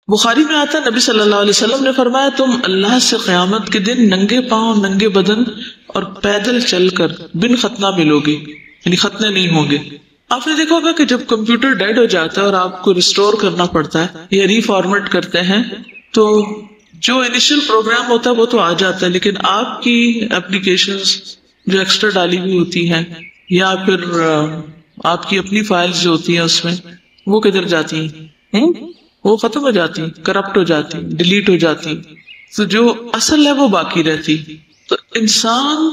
بخاری میں آتا ہے نبی صلی اللہ علیہ وسلم نے فرمایا تم اللہ سے قیامت کے دن ننگے پاؤں ننگے بدن اور پیدل چل کر بن ختنہ ملو گے، یعنی ختنے نہیں ہوں گے۔ آپ نے دیکھا ہوگا کہ جب کمپیوٹر ڈیڈ ہو جاتا ہے اور آپ کو ریسٹور کرنا پڑتا ہے یا ری فارمیٹ کرتے ہیں تو جو انیشل پروگرام ہوتا ہے وہ تو آ جاتا ہے، لیکن آپ کی اپلیکیشنز جو ایکسٹرا ڈالی ہوئی ہوتی ہیں یا پھر آپ کی اپنی فائلز جو ہوتی ہیں اس میں وہ کدھر جاتی ہیں؟ وہ ختم ہو جاتی، کرپٹ ہو جاتی، ڈیلیٹ ہو جاتی، تو جو اصل ہے وہ باقی رہتی۔ تو انسان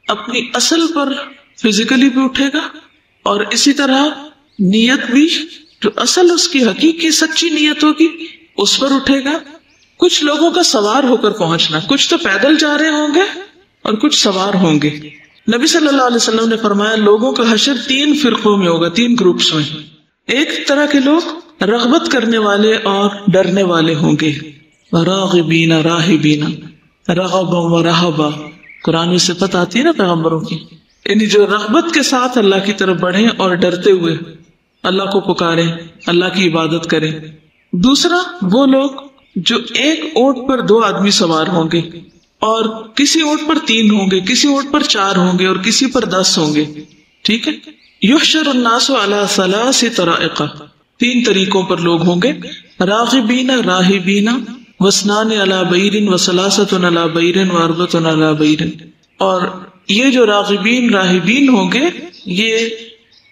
اپنی اصل پر فزیکلی بھی اٹھے گا اور اسی طرح نیت بھی، جو اصل اس کی حقیقی سچی نیت ہوگی اس پر اٹھے گا۔ کچھ لوگوں کا سوار ہو کر پہنچنا، کچھ تو پیدل جا رہے ہوں گے اور کچھ سوار ہوں گے۔ نبی صلی اللہ علیہ وسلم نے فرمایا لوگوں کا حشر 3 فرقوں میں ہوگا، 3 گروپس میں۔ ایک طرح کے لوگ رغبت کرنے والے اور ڈرنے والے ہوں گے، راغبین راہبین، رغبا و رہبا، قرآن میں صفت آتی ہے نا پیغمبروں کی، یعنی جو رغبت کے ساتھ اللہ کی طرف بڑھیں اور ڈرتے ہوئے اللہ کو پکاریں، اللہ کی عبادت کریں۔ دوسرا وہ لوگ جو ایک اونٹ پر 2 آدمی سوار ہوں گے اور کسی اونٹ پر 3 ہوں گے، کسی اونٹ پر 4 ہوں گے اور کسی پر 10 ہوں گے، ٹھیک ہے۔ یحشر الناس علی 3 طرائق، 3 طریقوں پر لوگ ہوں گے، راغبین راہبین واسنان علی بیر وثلاثۃ علی بیر واربعۃ علی بیر۔ اور یہ جو راغبین راہبین ہوں گے یہ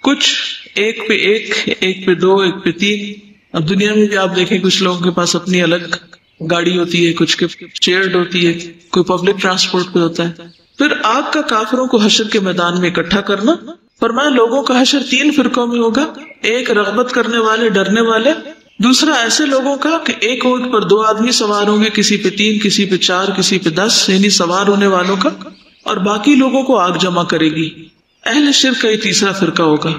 کچھ ایک پہ ایک، ایک پہ 2، ایک پہ 3۔ اب دنیا میں بھی آپ دیکھیں کچھ لوگوں کے پاس اپنی الگ گاڑی ہوتی ہے، کچھ کے شیئرڈ ہوتی ہے، کوئی پبلک ٹرانسپورٹ پہ ہوتا ہے۔ پھر آگ کا کافروں کو حشر کے میدان میں اکٹھا کرنا، فرمایا لوگوں کا حشر 3 فرقوں میں ہوگا، ایک رغبت کرنے والے ڈرنے والے، دوسرا ایسے لوگوں کا کہ ایک اونٹ پر 2 آدمی سوار ہوں گے، کسی پہ 3، کسی پہ 4، کسی پہ 10، یعنی سوار ہونے والوں کا، اور باقی لوگوں کو آگ جمع کرے گی۔ اہل شرک کا یہ تیسرا فرقہ ہوگا،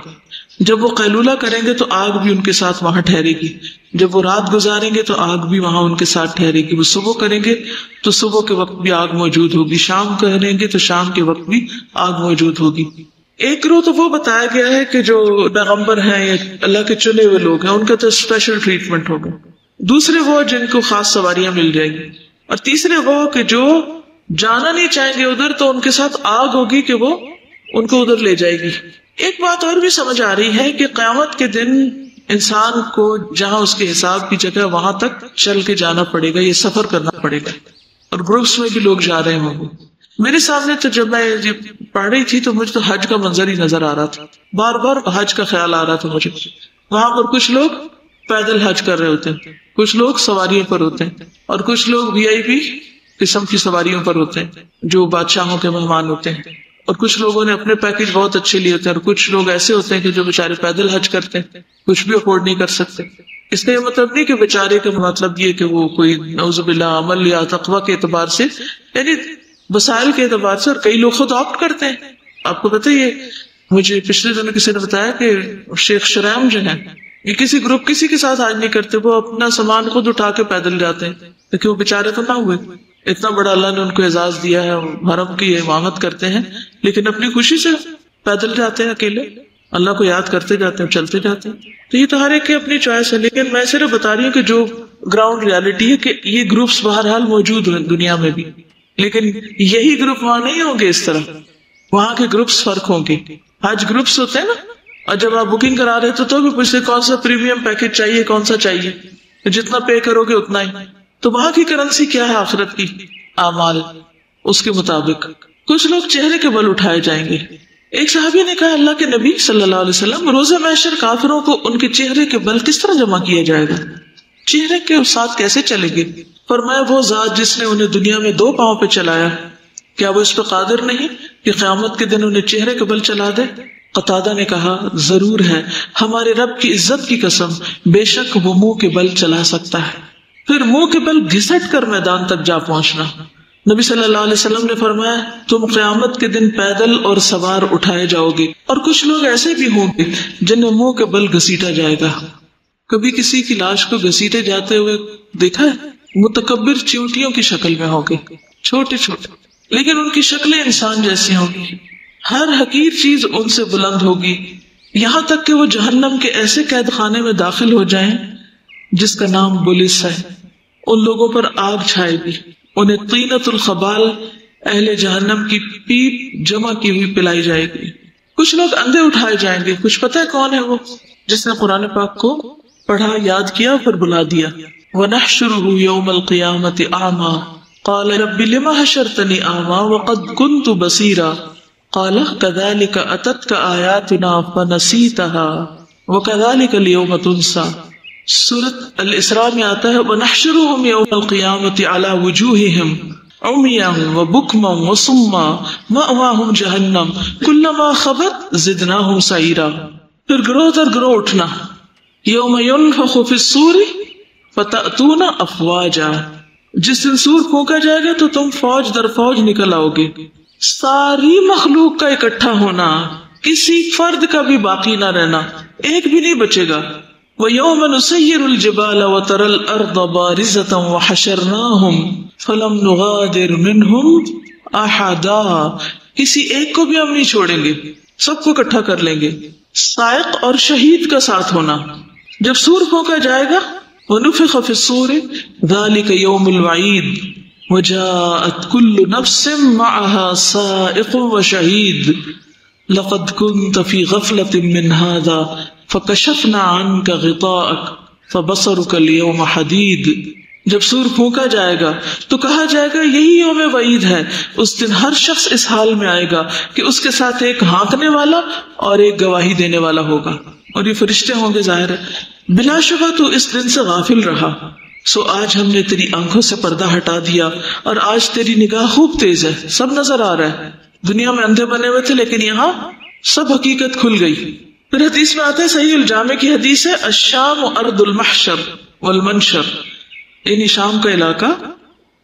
جب وہ قیلولہ کریں گے تو آگ بھی ان کے ساتھ وہاں ٹھہرے گی، جب وہ رات گزاریں گے تو آگ بھی وہاں ان کے ساتھ ٹھہرے گی، وہ صبح کریں گے تو صبح کے وقت بھی آگ موجود ہوگی، شام کریں گے تو شام کے وقت بھی آگ موجود ہوگی۔ ایک گروہ تو وہ بتایا گیا ہے کہ جو پیغمبر ہیں یا اللہ کے چنے ہوئے لوگ ہیں ان کا تو اسپیشل ٹریٹمنٹ ہوگا، دوسرے وہ جن کو خاص سواریاں مل جائیں گی، اور تیسرے وہ کہ جو جانا نہیں چاہیں گے ادھر تو ان کے ساتھ آگ ہوگی کہ وہ ان کو ادھر لے جائے گی۔ ایک بات اور بھی سمجھ آ رہی ہے کہ قیامت کے دن انسان کو جہاں اس کے حساب کی جگہ وہاں تک چل کے جانا پڑے گا، یہ سفر کرنا پڑے گا، اور گروپس میں بھی لوگ جا رہے ہوں گے۔ میرے سامنے تو جب میں پڑھ رہی تھی تو مجھے تو حج کا منظر ہی نظر آ رہا تھا، بار بار حج کا خیال آ رہا تھا مجھے۔ وہاں پر کچھ لوگ پیدل حج کر رہے ہوتے ہیں، کچھ لوگ سواریوں پر ہوتے ہیں، اور کچھ لوگ VIP قسم کی سواریوں پر ہوتے ہیں جو بادشاہوں کے مہمان ہوتے ہیں، اور کچھ لوگوں نے اپنے پیکج بہت اچھے لیے ہوتے ہیں، اور کچھ لوگ ایسے ہوتے ہیں کہ جو بیچارے پیدل حج کرتے ہیں، کچھ بھی افورڈ نہیں کر سکتے۔ اس کا یہ مطلب نہیں کہ بیچارے کا مطلب یہ کہ وہ کوئی نعوذ باللہ عمل یا تقویٰ کے اعتبار سے، یعنی وسائل کے اعتبار سے، اور کئی لوگ خود آپٹ کرتے ہیں۔ آپ کو پتہ یہ مجھے پچھلے دنوں کسی نے بتایا کہ شیخ شرائم جو ہے یہ کسی گروپ کسی کے ساتھ حج نہیں کرتے، وہ اپنا سامان خود اٹھا کے پیدل جاتے ہیں، لیکن وہ بیچارے تو نہ ہوئے، اتنا بڑا اللہ نے ان کو اعزاز دیا ہے، حرم کی امامت کرتے ہیں لیکن اپنی خوشی سے پیدل جاتے ہیں، اکیلے اللہ کو یاد کرتے جاتے ہیں، چلتے جاتے ہیں۔ تو یہ تو ہر ایک کی اپنی چوائس ہے، لیکن میں صرف بتا رہی ہوں کہ جو گراؤنڈ ریالٹی ہے کہ یہ گروپس بہرحال موجود ہیں دنیا میں بھی، لیکن یہی گروپ وہاں نہیں ہوں گے، اس طرح وہاں کے گروپس فرق ہوں گے۔ حج گروپس ہوتے ہیں نا، اور جب آپ بکنگ کرا رہے تو بھی پوچھتے کون سا پریمیم پیکج چاہیے، کون سا چاہیے، جتنا پے کرو گے اتنا ہی۔ تو وہاں کی کرنسی کیا ہے؟ آخرت کی اعمال، اس کے مطابق کچھ لوگ چہرے کے بل اٹھائے جائیں گے۔ ایک صحابی نے کہا اللہ کے نبی صلی اللہ علیہ وسلم، روز محشر کافروں کو ان کے چہرے کے بل کس طرح جمع کیا جائے گا؟ چہرے کے ساتھ کیسے چلیں گے؟ فرمایا وہ ذات جس نے انہیں دنیا میں 2 پاؤں پہ چلایا، کیا وہ اس پہ قادر نہیں کہ قیامت کے دن انہیں چہرے کے بل چلا دے؟ قتادہ نے کہا ضرور ہے، ہمارے رب کی عزت کی قسم، بے شک وہ منہ کے بل چلا سکتا ہے۔ پھر منہ کے بل گھسٹ کر میدان تک جا پہنچنا۔ نبی صلی اللہ علیہ وسلم نے فرمایا تم قیامت کے دن پیدل اور سوار اٹھائے جاؤ گے، اور کچھ لوگ ایسے بھی ہوں گے جنہیں منہ کے بل گھسیٹا جائے گا۔ کبھی کسی کی لاش کو گھسیٹے جاتے ہوئے دیکھا ہے؟ متکبر چیونٹیوں کی شکل میں ہوں گے، چھوٹے چھوٹے، لیکن ان کی شکلیں انسان جیسی ہوں گی۔ ہر حقیر چیز ان سے بلند ہوگی، یہاں تک کہ وہ جہنم کے ایسے قید خانے میں داخل ہو جائیں جس کا نام بلس ہے، ان لوگوں پر آگ چھائے گی، انہیں طینۃ الخبال اہل جہنم کی پیپ جمع کی ہوئی پلائی جائے گی۔ کچھ لوگ اندھے اٹھائے جائیں گے، کچھ پتہ ہے کون ہے وہ؟ جس نے قرآن پاک کو پڑھا، یاد کیا، پھر بلا دیا۔ وَنَحْشُرُهُ يَوْمَ الْقِيَامَةِ أَعْمَى قَالَ رَبِّ لِمَ حَشَرْتَنِي أَعْمَى وَقَدْ كُنْتُ بَصِيرًا قَالَ كَذَلِكَ أَتَتْكَ آيَاتُنَا فَنَسِيتَهَا وَكَذَلِكَ الْيَوْمَ تُنْسَى۔ سورۃ الاسراء میں آتا ہے وَنَحْشُرُهُمْ يَوْمَ الْقِيَامَةِ عَلَى وُجُوهِهِمْ عُمْيًا وَبُكْمًا وَصُمًّا مَأْوَاهُمْ جَهَنَّمُ كُلَّمَا خَبَتْ زِدْنَاهُمْ سَعِيرًا۔ پھر گروہ در گروہ اٹھنا، یوم ينفخ فی الصور فتأتون افواجا، جس دن سور پھونکا جائے گا تو تم فوج در فوج نکل آؤ گے۔ ساری مخلوق کا اکٹھا ہونا، کسی فرد کا بھی باقی نہ رہنا، ایک بھی نہیں بچے گا۔ وَيَوْمَ نُسَيِّرُ الْجِبَالَ وَتَرَى الْأَرْضَ بَارِزَةً وَحَشَرْنَاهُمْ فَلَمْ نُغَادِرْ مِنْهُمْ أَحَدًا، کسی ایک کو بھی ہم نہیں چھوڑیں گے، سب کو اکٹھا کر لیں گے۔ سائق اور شہید کا ساتھ ہونا، جب سور پھونکا جائے گا وَنُفِخَ فِي الصُّورِ ذَلِكَ يَوْمُ الْوَعِيدِ وَجَاءَتْ كُلُّ نَفْسٍ مَعَهَا سَائِقٌ وَشَهِيدٌ لَقَدْ كُنْتَ فِي غَفْلَةٍ مِّنْ هَذَا فَكَشَفْنَا عَنْكَ غِطَاءَكَ فَبَصَرُكَ الْيَوْمَ حَدِيدٌ۔ جب سور پھونکا جائے گا تو کہا جائے گا یہی یوم وعید ہے، اس دن ہر شخص اس حال میں آئے گا کہ اس کے ساتھ ایک ہانکنے والا اور ایک گواہی دینے والا ہوگا، اور یہ فرشتے ہوں گے۔ ظاہر ہے بلا شبہ تو اس دن سے غافل رہا، سو آج ہم نے تیری آنکھوں سے پردہ ہٹا دیا اور آج تیری نگاہ خوب تیز ہے، سب نظر آ رہا ہے۔ دنیا میں اندھے بنے ہوئے تھے لیکن یہاں سب حقیقت کھل گئی۔ پھر حدیث میں آتا ہے، صحیح الجامع کی حدیث ہے، الشام ارض المحشر والمنشر، یعنی شام کا علاقہ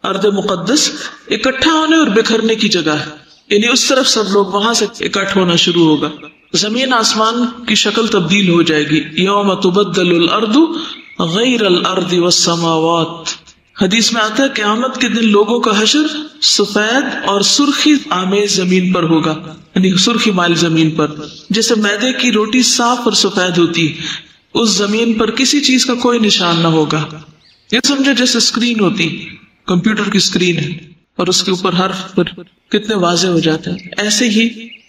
ارض مقدس اکٹھا ہونے اور بکھرنے کی جگہ ہے، یعنی اس طرف سب لوگ وہاں سے اکٹھ ہونا شروع ہوگا۔ زمین آسمان کی شکل تبدیل ہو جائے گی، یوم تبدل الارض غیر الارض والسماوات۔ حدیث میں آتا ہے قیامت کے دن لوگوں کا حشر سفید اور سرخی آمیز زمین پر ہوگا، یعنی سرخی مائل زمین پر، جیسے میدے کی روٹی صاف اور سفید ہوتی، اس زمین پر کسی چیز کا کوئی نشان نہ ہوگا۔ یہ سمجھے جیسے اسکرین ہوتی، کمپیوٹر کی اسکرین ہے اور اس کے اوپر حرف پر کتنے واضح ہو جاتے ہیں، ایسے ہی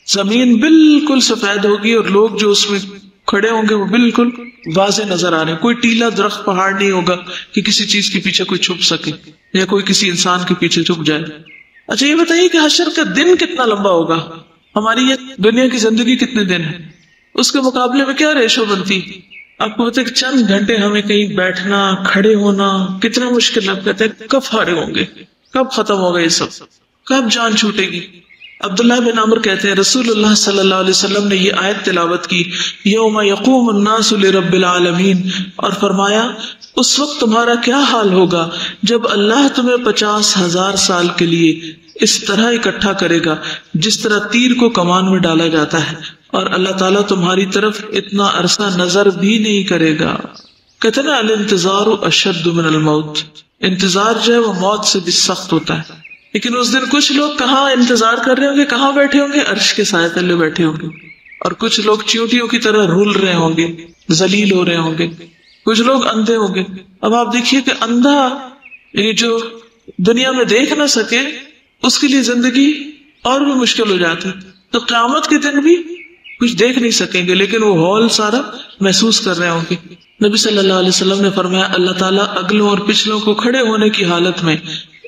زمین بالکل سفید ہوگی اور لوگ جو اس میں کھڑے ہوں گے وہ بالکل واضح نظر آ رہے ہیں، کوئی ٹیلا درخت پہاڑ نہیں ہوگا کہ کسی چیز کے پیچھے کوئی چھپ سکے یا کوئی کسی انسان کے پیچھے چھپ جائے۔ اچھا یہ بتائیے کہ حشر کا دن کتنا لمبا ہوگا؟ ہماری یہ دنیا کی زندگی کتنے دن ہے، اس کے مقابلے میں کیا ریشو بنتی؟ آپ کو ہوتے کہ چند گھنٹے ہمیں کہیں بیٹھنا کھڑے ہونا کتنا مشکل لگتا ہے، کب فارغ ہوں گے، کب ختم ہوگا یہ سب، کب جان چھوٹے گی۔ عبداللہ بن عمر کہتے ہیں رسول اللہ صلی اللہ علیہ وسلم نے یہ آیت تلاوت کی، یوم یقوم الناس لرب العالمین، اور فرمایا اس وقت تمہارا کیا حال ہوگا جب اللہ تمہیں 50,000 سال کے لیے اس طرح اکٹھا کرے گا جس طرح تیر کو کمان میں ڈالا جاتا ہے، اور اللہ تعالیٰ تمہاری طرف اتنا عرصہ نظر بھی نہیں کرے گا۔ کہتے ہیں الانتظار اشد من الموت، انتظار جو ہے وہ موت سے بھی سخت ہوتا ہے۔ لیکن اس دن کچھ لوگ کہاں انتظار کر رہے ہوں گے، کہاں بیٹھے ہوں گے؟ عرش کے سائے تلے بیٹھے ہوں گے، اور کچھ لوگ چیونٹیوں کی طرح رول رہے ہوں گے، ذلیل ہو رہے ہوں گے، کچھ لوگ اندھے ہوں گے۔ اب آپ دیکھیے کہ اندھا یعنی جو دنیا میں دیکھ نہ سکے اس کے لیے زندگی اور بھی مشکل ہو جاتی، تو قیامت کے دن بھی کچھ دیکھ نہیں سکیں گے لیکن وہ ہال سارا محسوس کر رہے ہوں گے۔ نبی صلی اللہ علیہ وسلم نے فرمایا اللہ تعالیٰ اگلوں اور پچھلوں کو کھڑے ہونے کی حالت میں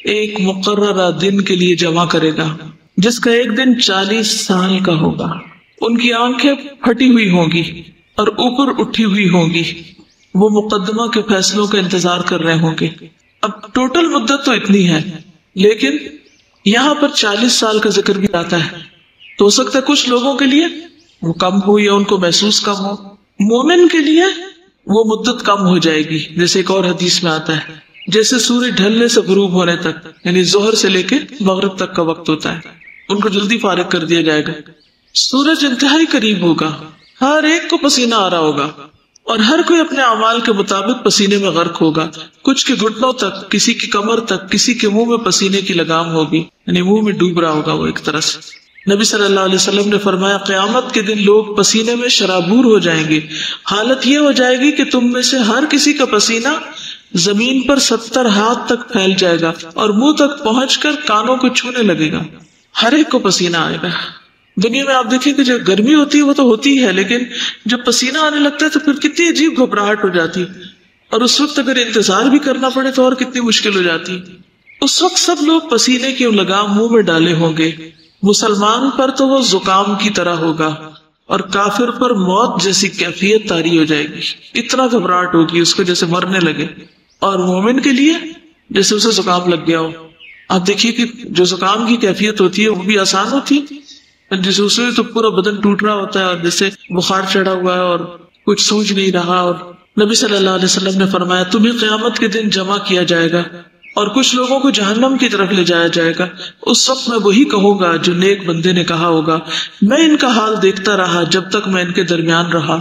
ایک مقررہ دن کے لیے جمع کرے گا جس کا ایک دن 40 سال کا ہوگا۔ ان کی آنکھیں پھٹی ہوئی ہوں گی اور اوپر اٹھی ہوئی ہوں گی، وہ مقدمہ کے فیصلوں کا انتظار کر رہے ہوں گے۔ اب ٹوٹل مدت تو اتنی ہے لیکن یہاں پر 40 سال کا ذکر بھی آتا ہے، تو ہو سکتا ہے کچھ لوگوں کے لیے وہ کم ہو یا ان کو محسوس کم ہو، مومن کے لیے وہ مدت کم ہو جائے گی، جیسے ایک اور حدیث میں آتا ہے جیسے سورج ڈھلنے سے غروب ہونے تک، یعنی ظہر سے لے کے مغرب تک کا وقت ہوتا ہے، ان کو جلدی فارغ کر دیا جائے گا۔ سورج انتہائی قریب ہوگا، ہر ایک کو پسینہ آ رہا ہوگا اور ہر کوئی اپنے اعمال کے مطابق پسینے میں غرق ہوگا، کچھ کے گھٹنوں تک، کسی کی کمر تک، کسی کے منہ میں پسینے کی لگام ہوگی، یعنی منہ میں ڈوب رہا ہوگا وہ ایک طرح سے۔ نبی صلی اللہ علیہ وسلم نے فرمایا قیامت کے دن لوگ پسینے میں شرابور ہو جائیں گے، حالت یہ ہو جائے گی کہ تم میں سے ہر کسی کا پسینہ زمین پر 70 ہاتھ تک پھیل جائے گا اور منہ تک پہنچ کر کانوں کو چھونے لگے گا. ہر ایک کو پسینہ آئے گا. دنیا میں آپ دیکھیں کہ جو گرمی ہوتی ہے وہ تو ہوتی ہے، لیکن جب پسینہ آنے لگتا ہے تو پھر کتنی عجیب گھبراہٹ ہو جاتی ہے، اور اس وقت اگر انتظار بھی کرنا پڑے تو اور کتنی مشکل ہو جاتی ہے. اس وقت سب لوگ پسینے کی لگام منہ میں ڈالے ہوں گے. مسلمان پر تو وہ زکام کی طرح ہوگا اور کافر پر موت جیسی کیفیت طاری ہو جائے گی. اتنا گھبراہٹ ہوگی اس کو جیسے مرنے لگے، اور مومن کے لیے جیسے اسے زکام لگ گیا ہو. آپ دیکھیے کہ جو زکام کی کیفیت ہوتی ہے وہ بھی آسان ہوتی ہے، جیسے اس میں تو پورا بدن ٹوٹ رہا ہوتا ہے اور جیسے بخار چڑھا ہوا ہے اور کچھ سوچ نہیں رہا. اور نبی صلی اللہ علیہ وسلم نے فرمایا تمہیں قیامت کے دن جمع کیا جائے گا اور کچھ لوگوں کو جہنم کی طرف لے جایا جائے گا. اس وقت میں وہی کہوں گا جو نیک بندے نے کہا ہوگا، میں ان کا حال دیکھتا رہا جب تک میں ان کے درمیان رہا،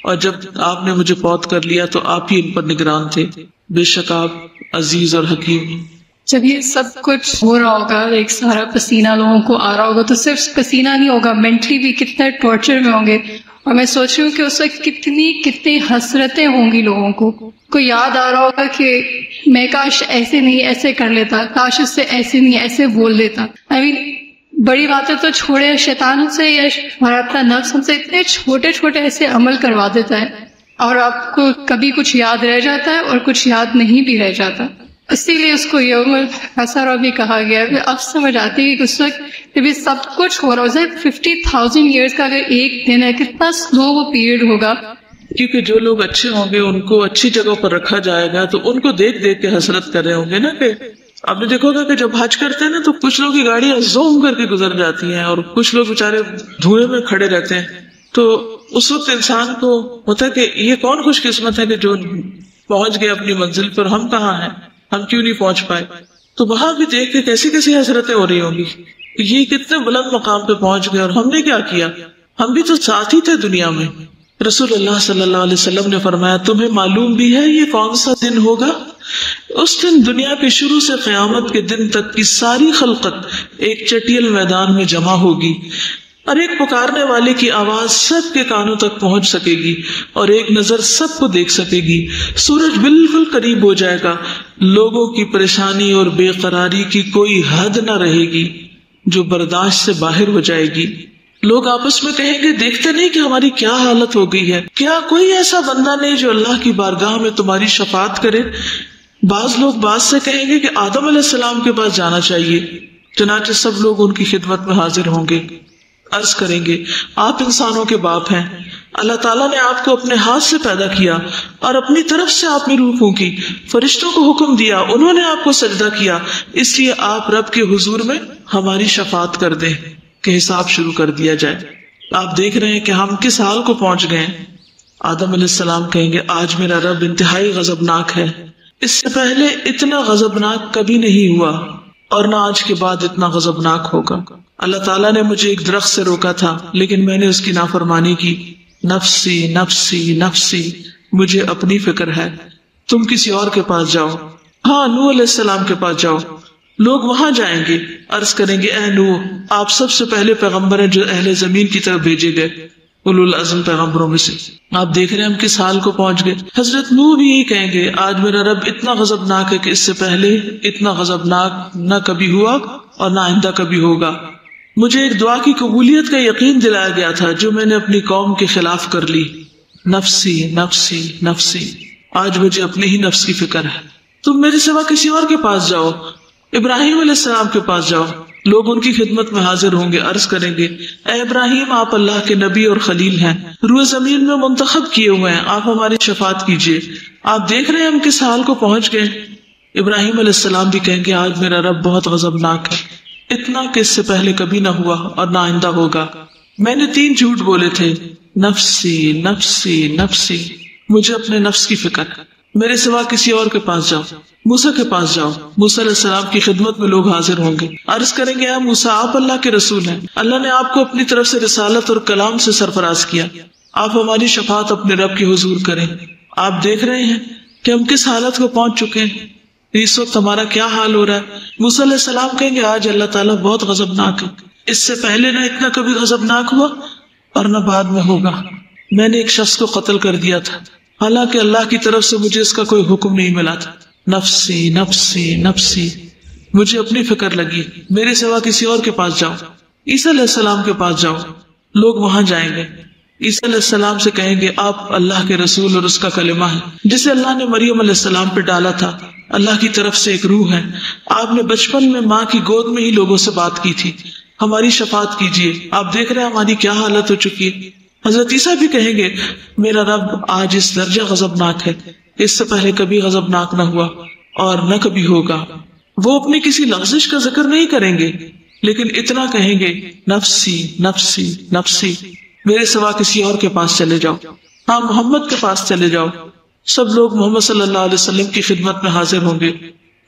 اور جب آپ نے مجھے فوت کر لیا تو آپ ہی ان پر نگران تھے. بے شک آپ عزیز اور حکیم. جب یہ سب کچھ ہو رہا ہوگا، ایک سارا پسینہ لوگوں کو آ رہا ہوگا، تو صرف پسینہ نہیں ہوگا، مینٹلی بھی کتنے ٹارچر میں ہوں گے. اور میں سوچ رہی ہوں کہ اس وقت کتنی حسرتیں ہوں گی لوگوں کو یاد آ رہا ہوگا کہ میں کاش ایسے نہیں ایسے کر لیتا، کاش اس سے ایسے نہیں ایسے بول لیتا. بڑی باتیں تو چھوڑے، شیطان سے یا اپنا نفس ہم سے اتنے چھوٹے چھوٹے ایسے عمل کروا دیتا ہے، اور آپ کو کبھی کچھ یاد رہ جاتا ہے اور کچھ یاد نہیں بھی رہ جاتا. اسی لیے اس کو یوم الحسرہ بھی کہا گیا ہے. اب سمجھ آتی ہے کہ اس وقت جب یہ سب کچھ ہو رہا ہے 50,000 ایئرس کا اگر ایک دن ہے، کتنا سلو وہ پیریڈ ہوگا. کیونکہ جو لوگ اچھے ہوں گے ان کو اچھی جگہ پر رکھا جائے گا، تو ان کو دیکھ دیکھ کے حسرت کر رہے ہوں گے نا. کہ آپ نے دیکھا ہوگا کہ جب حج کرتے ہیں نا تو کچھ لوگ کی گاڑیاں زوم کر کے گزر جاتی ہیں اور کچھ لوگ بےچارے دھوئیں میں کھڑے رہتے ہیں. تو اس وقت انسان کو ہوتا ہے کہ یہ کون خوش قسمت ہے کہ جو پہنچ گئے اپنی منزل پر، ہم کہاں ہیں، ہم کیوں نہیں پہنچ پائے. تو وہاں بھی دیکھ کے کیسی کیسی حسرتیں ہو رہی ہوں گی، یہ کتنے بلند مقام پہ پہنچ گئے اور ہم نے کیا کیا، ہم بھی تو ساتھ ہی تھے دنیا میں. رسول اللہ صلی اللہ علیہ وسلم نے فرمایا تمہیں معلوم بھی ہے یہ کون سا دن ہوگا؟ اس دن دنیا کے شروع سے قیامت کے دن تک کی ساری خلقت ایک چٹیل میدان میں جمع ہوگی، اور ایک پکارنے والے کی آواز سب کے کانوں تک پہنچ سکے گی اور ایک نظر سب کو دیکھ سکے گی. سورج بالکل قریب ہو جائے گا، لوگوں کی پریشانی اور بے قراری کی کوئی حد نہ رہے گی جو برداشت سے باہر ہو جائے گی. لوگ آپس میں کہیں گے دیکھتے نہیں کہ ہماری کیا حالت ہو گئی ہے، کیا کوئی ایسا بندہ نہیں جو اللہ کی بارگاہ میں تمہاری شفاعت کرے؟ بعض لوگ بعض سے کہیں گے کہ آدم علیہ السلام کے پاس جانا چاہیے، چنانچہ سب لوگ ان کی خدمت میں حاضر ہوں گے. عرض کریں گے آپ انسانوں کے باپ ہیں، اللہ تعالیٰ نے آپ کو اپنے ہاتھ سے پیدا کیا اور اپنی طرف سے آپ نے روح پھونکی، فرشتوں کو حکم دیا، انہوں نے آپ کو سجدہ کیا، اس لیے آپ رب کے حضور میں ہماری شفاعت کر دیں کہ حساب شروع کر دیا جائے. آپ دیکھ رہے ہیں کہ ہم کس حال کو پہنچ گئے ہیں. آدم علیہ السلام کہیں گے آج میرا رب انتہائی غضبناک ہے، اس سے پہلے اتنا غضبناک کبھی نہیں ہوا اور نہ آج کے بعد اتنا غضبناک ہوگا. اللہ تعالیٰ نے مجھے ایک درخت سے روکا تھا لیکن میں نے اس کی نافرمانی کی. نفسی نفسی نفسی، مجھے اپنی فکر ہے، تم کسی اور کے پاس جاؤ. ہاں نوح علیہ السلام کے پاس جاؤ. لوگ وہاں جائیں گے، عرض کریں گے اے نوح آپ سب سے پہلے پیغمبر ہیں جو اہل زمین کی طرف بھیجے گئے، اولو العزم پیغمبروں میں سے. آپ دیکھ رہے ہیں ہم کس حال کو پہنچ گئے. حضرت نوح بھی یہی کہیں گے آج میرا رب اتنا غضبناک ہے کہ اس سے پہلے اتنا غضبناک نہ کبھی ہوا اور نہ آئندہ کبھی ہوگا. مجھے ایک دعا کی قبولیت کا یقین دلایا گیا تھا جو میں نے اپنی قوم کے خلاف کر لی. نفسی نفسی نفسی، آج مجھے اپنے ہی نفس کی فکر ہے. تم میرے سوا کسی اور کے پاس جاؤ، ابراہیم علیہ السلام کے پاس جاؤ. لوگ ان کی خدمت میں حاضر ہوں گے، عرض کریں گے اے ابراہیم آپ اللہ کے نبی اور خلیل ہیں، روح زمین میں منتخب کیے ہوئے ہیں، آپ ہماری شفاعت کیجیے. آپ دیکھ رہے ہیں ہم کس حال کو پہنچ گئے. ابراہیم علیہ السلام بھی کہیں گے آج میرا رب بہت غضبناک ہے، اتنا کہ اس سے پہلے کبھی نہ ہوا اور نہ آئندہ ہوگا. میں نے 3 جھوٹ بولے تھے، نفسی نفسی نفسی، مجھے اپنے نفس کی فکر، میرے سوا کسی اور کے پاس جاؤ. موسیٰ کے پاس جاؤ. موسیٰ علیہ السلام کی خدمت میں لوگ حاضر ہوں گے، عرض کریں گے اے موسیٰ آپ اللہ کے رسول ہیں، اللہ نے آپ کو اپنی طرف سے رسالت اور کلام سے سرفراز کیا، آپ ہماری شفاعت اپنے رب کے حضور کریں. آپ دیکھ رہے ہیں کہ ہم کس حالت کو پہنچ چکے ہیں، اس وقت ہمارا کیا حال ہو رہا ہے. موسیٰ علیہ السلام کہیں گے آج اللہ تعالیٰ بہت غضبناک ہے، اس سے پہلے نہ اتنا کبھی غضبناک ہوا اور نہ بعد میں ہوگا. میں نے ایک شخص کو قتل کر دیا تھا حالانکہ اللہ کی طرف سے مجھے اس کا کوئی حکم نہیں ملا تھا. نفسی نفسی نفسی، مجھے اپنی فکر لگی، میرے سوا کسی اور کے پاس جاؤ. عیسیٰ علیہ السلام کے پاس جاؤ. لوگ وہاں جائیں گے. عیسیٰ علیہ السلام سے کہیں گے آپ اللہ کے رسول اور اس کا کلمہ ہے جسے اللہ نے مریم علیہ السلام پہ ڈالا تھا. اللہ کی طرف سے ایک روح ہے. آپ نے بچپن میں ماں کی گود میں ہی لوگوں سے بات کی تھی. ہماری شفاعت کیجیے. آپ دیکھ رہے ہیں ہماری کیا حالت ہو چکی ہے. حضرت عیسیٰ بھی کہیں گے میرا رب آج اس درجہ غضبناک ہے، اس سے پہلے کبھی غضبناک نہ ہوا اور نہ کبھی ہوگا. وہ اپنی کسی لغزش کا ذکر نہیں کریں گے لیکن اتنا کہیں گے نفسی نفسی نفسی، میرے سوا کسی اور کے پاس چلے جاؤ. ہاں محمد کے پاس چلے جاؤ. سب لوگ محمد صلی اللہ علیہ وسلم کی خدمت میں حاضر ہوں گے.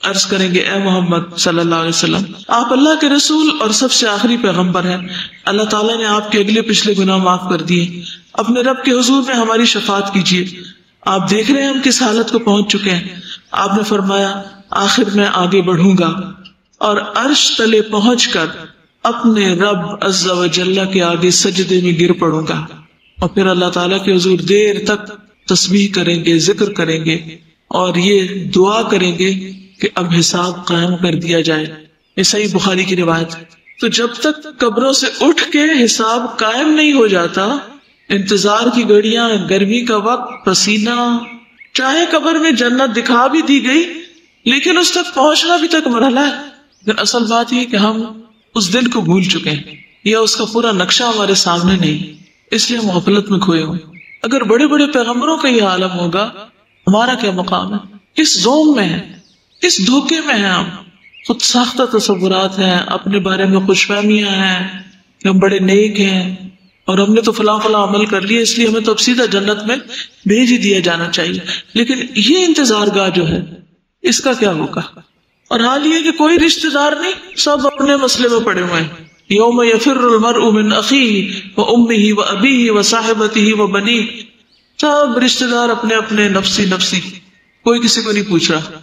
عرض کریں گے اے محمد صلی اللہ علیہ وسلم، آپ اللہ کے رسول اور سب سے آخری پیغمبر ہیں. اللہ تعالیٰ نے آپ کے اگلے پچھلے گناہ معاف کر دیے. اپنے رب کے حضور میں ہماری شفاعت کیجیے. آپ دیکھ رہے ہیں ہم کس حالت کو پہنچ چکے ہیں. آپ نے فرمایا آخر میں آگے بڑھوں گا اور عرش تلے پہنچ کر اپنے رب عز و جل کے آگے سجدے میں گر پڑوں گا. اور پھر اللہ تعالیٰ کے حضور دیر تک تسبیح کریں گے، ذکر کریں گے اور یہ دعا کریں گے کہ اب حساب قائم کر دیا جائے. یہ صحیح بخاری کی روایت ہے. تو جب تک قبروں سے اٹھ کے حساب قائم نہیں ہو جاتا، انتظار کی گھڑیاں، گرمی کا وقت، پسینہ، چاہے قبر میں جنت دکھا بھی دی گئی لیکن اس تک پہنچنا بھی تک مرحلہ ہے. لیکن اصل بات یہ کہ ہم اس دن کو بھول چکے ہیں یا اس کا پورا نقشہ ہمارے سامنے نہیں، اس لیے ہم غفلت میں کھوئے ہوں. اگر بڑے بڑے پیغمبروں کا یہ عالم ہوگا، ہمارا کیا مقام ہے؟ کس زوم میں ہے، کس دھوکے میں ہیں ہم؟ خود ساختہ تصورات ہیں، اپنے بارے میں خوش فہمیاں ہیں کہ ہم بڑے نیک ہیں اور ہم نے تو فلاں فلاں عمل کر لیا اس لیے ہمیں تو اب سیدھا جنت میں بھیج ہی دیا جانا چاہیے. لیکن یہ انتظار گاہ جو ہے اس کا کیا ہوگا؟ اور حال یہ کہ کوئی رشتہ دار نہیں، سب اپنے مسئلے میں پڑے ہوئے ہیں. یوم یفر المرء من اخیہ وامہ وابیہ وصاحبتہ وبنیہ، سب رشتہ دار اپنے اپنے نفسی نفسی، کوئی کسی کو نہیں پوچھ رہا.